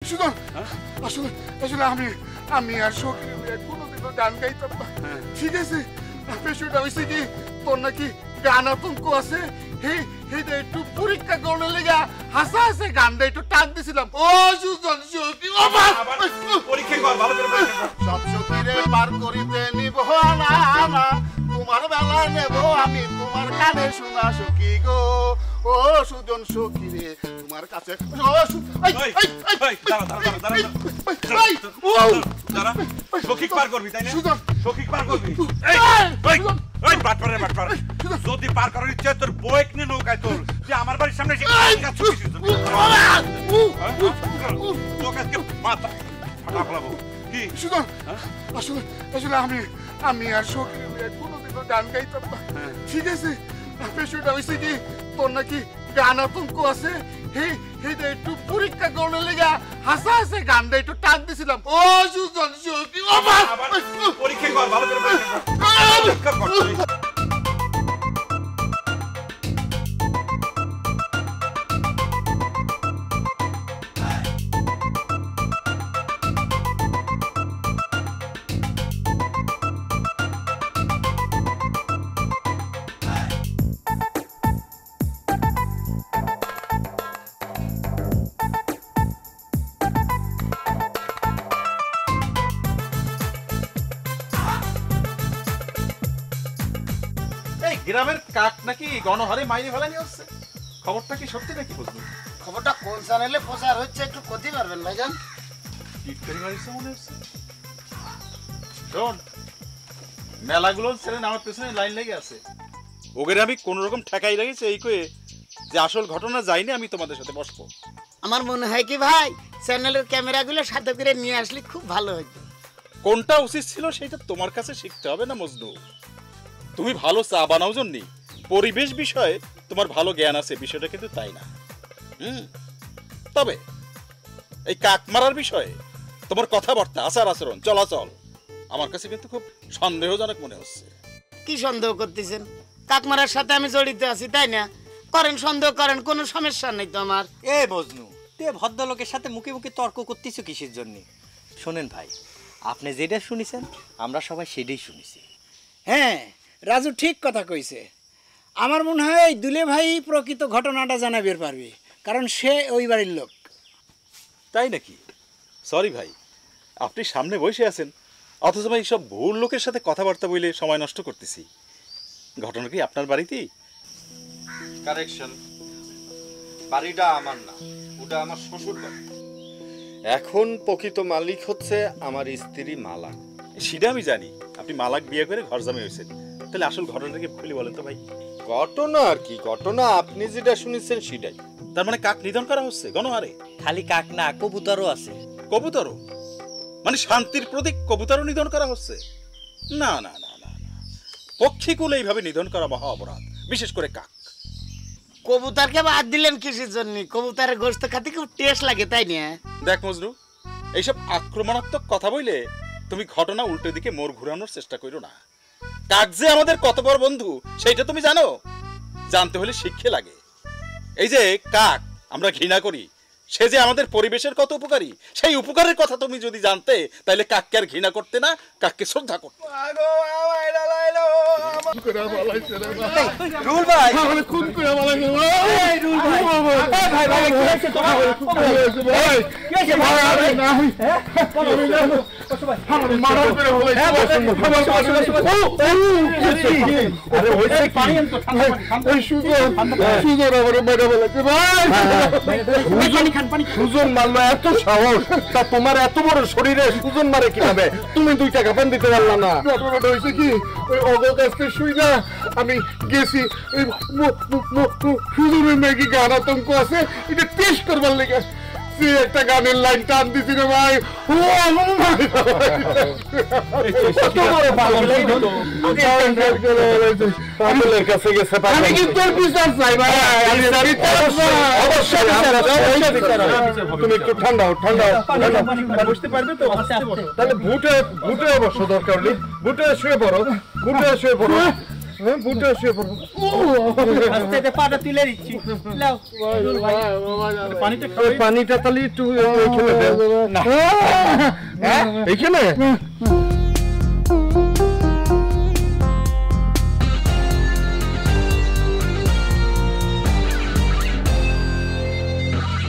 সুজন আসলে আসলে আমি আর সখী কোনোদিনও গান গাইতাম না, ঠিক আছে? বিষয়টা হয়েছে কি, তোর নাকি গান আতঙ্ক আছে, সেইটা একটু পরীক্ষা করলে লেগা হাসা হাসে গানটা একটু টান দিছিলাম। ও সুজন সখী, ও পরীক্ষা কর, ভালো করে পরীক্ষা কর। সব সখীরে পার করিতে নিব না, তোমার বেলায় নেব আমি তোমার কানে শোনা সখী গো। ও সুজন সখী রে তোমার কাছে সখীক পার করবি, তাই না? সখীক পার করবি। যদি পার করার ইচ্ছা তোর বউক নিয়ে নৌকায় তোর, যে আমার বাড়ির সামনে মাথা ফাটা ফেলাবো। কি সুজন আসলে আসলে আমি আর সখী কোনোদিনও গান গাইতাম না, ঠিক আছে? বিষয়টা হয়েছে কি, তোর নাকি গান আতঙ্ক আছে, সেইটা একটু পরীক্ষা করলে লেগা হাসা হাসে গানটা একটু টান দিছিলাম। ও সুজন সখী, ও পরীক্ষা কর, ভালো করে পরীক্ষা কর। গ্রামের কাক নাকি গণহারে মাইনে ফেলানি হচ্ছে, খবরটা কি সত্যি নাকি? বুঝলি খবরটা কোন চ্যানেলে প্রচার হচ্ছে একটু ক্ষতি পারবেন ভাইজান? টিটকারি মারিছে মনে হচ্ছে। শোন, মেলাগুলো ছেলে আমার পেছনে লাইন লেগে আছে, ওদের আমি কোন রকম ঠেকাই লাগিয়েছি এই কয়ে যে আসল ঘটনা যায়নি, আমি তোমাদের সাথে বসবো। আমার মনে হয় কি ভাই, চ্যানেলের ক্যামেরাগুলো সাথে করে নিয়ে আসলে খুব ভালো হতো। কোনটা উচিত ছিল সেটা তোমার কাছে শিখতে হবে না মজনু। তুমি ভালো চা বানাও জন্যই পরিবেশ বিষয়ে তোমার ভালো জ্ঞান আছে, বিষয়টা কিন্তু তাই না। তবে এই কাক মারার বিষয়ে তোমার কথাবার্তা, আচার আচরণ, চলাচল আমার কাছে কিন্তু খুব সন্দেহজনক মনে হচ্ছে। কি সন্দেহ করতেছেন? কাক মারার সাথে আমি জড়িত আছি, তাই না? করেন, সন্দেহ করেন, কোনো সমস্যা নেই তো আমার। এ মজনু, তুই ভদ্রলোকের সাথে মুখে মুখে তর্ক করতেছো কিসের জন্য? শোনেন ভাই, আপনি যেটা শুনেছেন আমরা সবাই সেটাই শুনেছি। হ্যাঁ, রাজু ঠিক কথা কইছে। আমার মনে হয় এই দুলে ভাই প্রকৃত ঘটনাটা জানাবে পারবে, কারণ সে ওই বাড়ির লোক। তাই নাকি? সরি ভাই, আপনি সামনে বসে আছেন অথচ ভাই সব ভুল লোকের সাথে কথাবার্তা বলে সময় নষ্ট করতেছি। ঘটনা কি আপনার বাড়িতেই? কারেকশন, বাড়িটা আমার না, ওটা আমার শ্বশুর বাড়ি। এখন প্রকৃত মালিক হচ্ছে আমার স্ত্রী মালা। সেটা আমি জানি, আপনি মালাক বিয়ে করে ঘর জামাই হয়েছেন, তাহলে আসল ঘটনাটা কি খুলে বলেন তো ভাই। ঘটনা আর কি, ঘটনা আপনি যেটা শুনেছেন সেটাই। তার মানে কাক নিধন করা হচ্ছে গণহারে? খালি কাক না, কবুতরও আছে। কবুতরও? মানে শান্তির প্রতীক কবুতরও নিধন করা হচ্ছে? না না না না, পক্ষীকুল এইভাবে নিধন করা মহা অপরাধ, বিশেষ করে কাক। কবুতরকে বাদ দিলেন কিসের জন্য? কবুতরের গোশত খেতে খুব টেস্ট লাগে, তাই না? দেখ মজনু, এইসব আক্রমণাত্মক কথা বললে তুমি ঘটনা উল্টো দিকে মোড় ঘুরানোর চেষ্টা করো না। কাক যে আমাদের কত বড় বন্ধু সেইটা তুমি জানো? জানতে হলে শিক্ষা লাগে। এই যে কাক আমরা ঘৃণা করি, সে যে আমাদের পরিবেশের কত উপকারী, সেই উপকারের কথা তুমি যদি জানতে, তাহলে কাককে আর ঘৃণা করতে না, কাককে শ্রদ্ধা করতে। রুল ভাই, খুন করে বলে রুল ভাই, ভাই ভাই কি হয়েছে তোমার? কি হয়েছে ভাই? মারার করে হলো। আরে হইছে পানি আনতো, ঠান্ডা পানি। ওই সুজন আমারে মেরে বলেছে ভাই। সুজন মারলো, এত সাহস? তা তোমার এত বড় শরীরে সুজন মারে কিভাবে? তুমি 2 টাকা পান দিতে পারলা না? ঘটনাটা হয়েছে কি, ওই অগস্টে শুই না আমি গেছি, সুজনের নাকি গান আতঙ্ক আছে, এটা টেস্ট করবার লেগে একটা গানের লাইন টান দিছি রে ভাই। পাগলের কাছে গেছে, আমি কিন্তু বিচার চাই ভাই। তুমি একটু ঠান্ডা বুঝতে পারবে তো? তাহলে ভুটে বসো, দরকার নেই ভুটে শুয়ে পড়ো, বুটে শুয়ে পড়বো আস্তে পাটা তুলে দিচ্ছি লাও পানিটা তাহলে একটু এইখানে এইখানে